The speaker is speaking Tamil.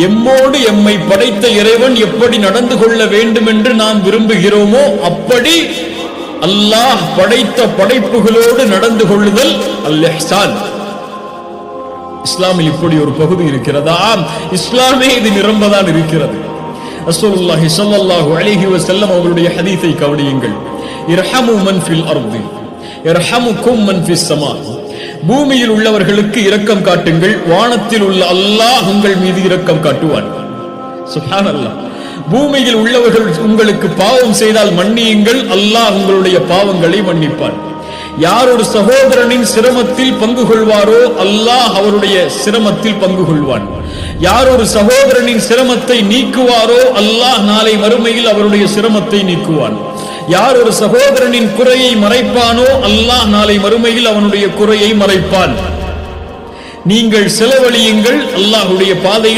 எம்மோடு எம்மை படைத்த இறைவன் எப்படி நடந்து கொள்ள வேண்டும் என்று நாம் விரும்புகிறோமோ அப்படி அல்லாஹ் படைத்த படைப்புகளோடு நடந்து கொள்ளுதல் அல்-இஹ்சான். இஸ்லாமில் இப்படி ஒரு பகுதி இருக்கிறதா? இஸ்லாமே இது நிரம்பதான் இருக்கிறது. ரசூலுல்லாஹி ஸல்லல்லாஹு அலைஹி வஸல்லம் அவருடைய ஹதீஸை கவனியுங்கள். இர்ஹமு மன் ஃபில் அர்தி இர்ஹமுக்கும் மன் ஃபிஸ் ஸமா. பூமியில் உள்ளவர்களுக்கு இரக்கம் காட்டுங்கள், வானத்தில் உள்ள அல்லாஹ் உங்கள் மீது இரக்கம் காட்டுவான். சுப்ஹானல்லாஹ். பூமியில் உள்ளவர்கள் உங்களுக்கு பாவம் செய்தால் மன்னியுங்கள், அல்லாஹ் உங்களுடைய பாவங்களை மன்னிப்பான். யார் ஒரு சகோதரனின் சிரமத்தில் பங்கு கொள்வாரோ அல்லாஹ் அவருடைய சிரமத்தில் பங்கு கொள்வான். யார் ஒரு சகோதரனின் சிரமத்தை நீக்குவாரோ அல்லாஹ் நாளை மறுமையில் அவருடைய சிரமத்தை நீக்குவான். யார் ஒரு சகோதரனின் குறையை மறைப்பானோ அல்லாஹ் நாளை மறுமையில் அவனுடைய குறையை மறைப்பான். நீங்கள் செலவழியுங்கள், அல்லாஹ்வுடைய பாதையில்